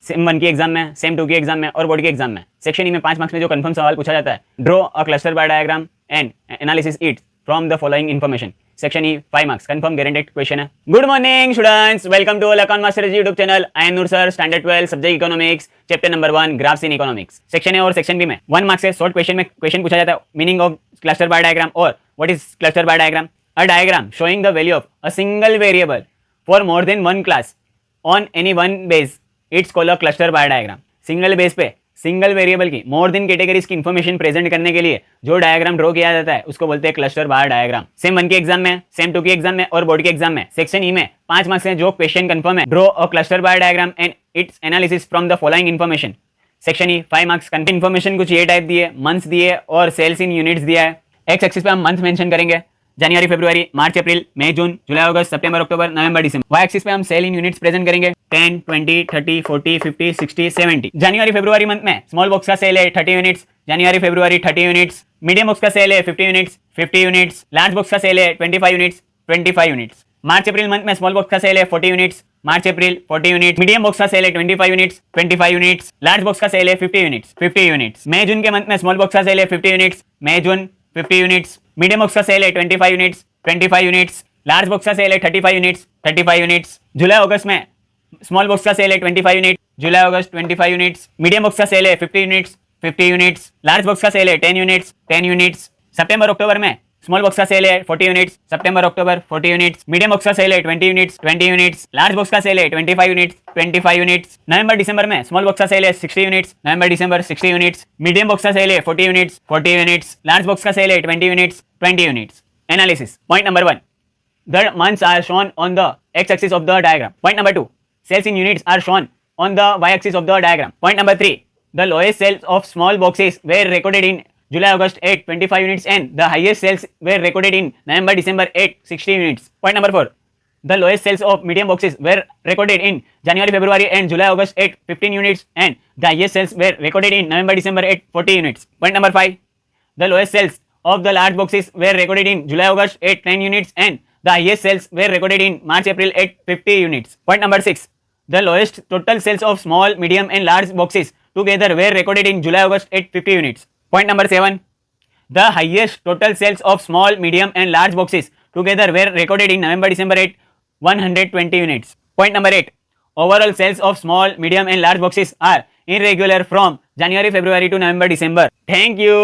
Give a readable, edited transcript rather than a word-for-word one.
Same 1 की exam में, same 2 की एग्जाम में और बोर्ड की एग्जाम में। सेक्शन ई में 5 मार्क्स में जो कंफर्म सवाल पूछा जाता है, draw a cluster bar diagram and analysis it from the following information. Section E 5 marks confirm guaranteed question है। Good morning students, welcome to account master YouTube channel. I am Noor sir, standard 12 subject economics, chapter number 1 graphs in economics. Section A और section B में 1 marks से short question में question पूछा जाता है, meaning of cluster bar diagram और what is cluster bar diagram. A diagram showing the value of a single variable for more than one class on any one base, it's called a cluster bar diagram। Single base पे single variable की more than categories की information present करने के लिए जो diagram draw किया जाता है उसको बोलते हैं क्लस्टर बार डायग्राम। सेम 1 की एग्जाम में, सेम 2 की एग्जाम में और बोर्ड की एग्जाम में। सेक्शन ई में 5 मार्क्स में जो क्वेश्चन कंफर्म है, draw a cluster bar diagram and it's analysis from the following information. Section E 5 marks information कुछ ये टाइप दिए, मंथ्स दिए और सेल्स इन यूनिट्स दिया है। एक्स एक्सिस पे हम मंथ मेंशन करेंगे, जनवरी, फरवरी, मार्च, अप्रैल, मई, जून, जुलाई, अगस्त, सितंबर, अक्टूबर, नवंबर, दिसंबर। वाई एक्सिस पे हम सेल इन यूनिट्स प्रेजेंट करेंगे, 10, 20, 30, 40, 50, 60, 70। जनवरी फरवरी मंथ में स्मॉल बॉक्स का सेल है 30 यूनिट्स, जनवरी फरवरी 30 यूनिट्स। मीडियम बॉक्स का सेल है 50 यूनिट्स, 50 यूनिट्स। लार्ज बॉक्स का सेल है 25 यूनिट्स, 25 यूनिट्स। मार्च अप्रैल मंथ में स्मॉल बॉक्स का सेल है 40 यूनिट्स, मार्च अप्रैल 40 यूनिट्स। मीडियम बॉक्स का सेल है 25 यूनिट्स, 25 यूनिट्स। लार्ज बॉक्स का सेल है 50 यूनिट्स, 50 यूनिट्स। मई जून के मंथ में स्मॉल बॉक्स का सेल है 50 यूनिट्स, मई जून 50 यूनिट्स। मीडियम बॉक्स का सेल है 25 यूनिट्स, 25 यूनिट्स। लार्ज बॉक्स का सेल है 35 यूनिट्स, 35 यूनिट्स। जुलाई अगस्त में स्मॉल बॉक्स का सेल है 25 यूनिट्स, जुलाई अगस्त 25 यूनिट्स। मीडियम बॉक्स का सेल है 50 यूनिट्स, 50 यूनिट्स। लार्ज बॉक्स का सेल है 10 यूनिट्स, 10 यूनिट्स। सितंबर अक्टूबर में स्मॉल बॉक्स का सेल है 40 यूनिट्स, सितंबर अक्टूबर 40 यूनिट्स। मीडियम बॉक्स का सेल है 20 यूनिट्स, 20 यूनिट्स। लार्ज बॉक्स का सेल है 25 यूनिट्स, 25 यूनिट्स। नवंबर दिसंबर में स्मॉल बॉक्स का सेल है 60 यूनिट्स, नवंबर दिसंबर 60 यूनिट्स। मीडियम बॉक्स का सेल है 40 यूनिट्स, 40 यूनिट्स। लार्ज बॉक्स का सेल है 20 units, 20 units. Analysis point number 1, the months are shown on the x-axis of the diagram. Point number 2, sales in units are shown on the y-axis of the diagram. Point number 3, the lowest sales of small boxes were recorded in July August 8 25 units and the highest sales were recorded in November December 8 60 units. Point number 4, the lowest sales of medium boxes were recorded in January February and July August 8 15 units and the highest sales were recorded in November December 8 40 units. Point number 5, the lowest sales of the large boxes were recorded in July August 8 10 units and the highest sales were recorded in March April 8 50 units. Point number 6, the lowest total sales of small, medium and large boxes together were recorded in July August 8 50 units. Point number 7, the highest total sales of small, medium and large boxes together were recorded in November December 8 120 units. Point number 8, overall sales of small, medium and large boxes are irregular from January February to November December. Thank you.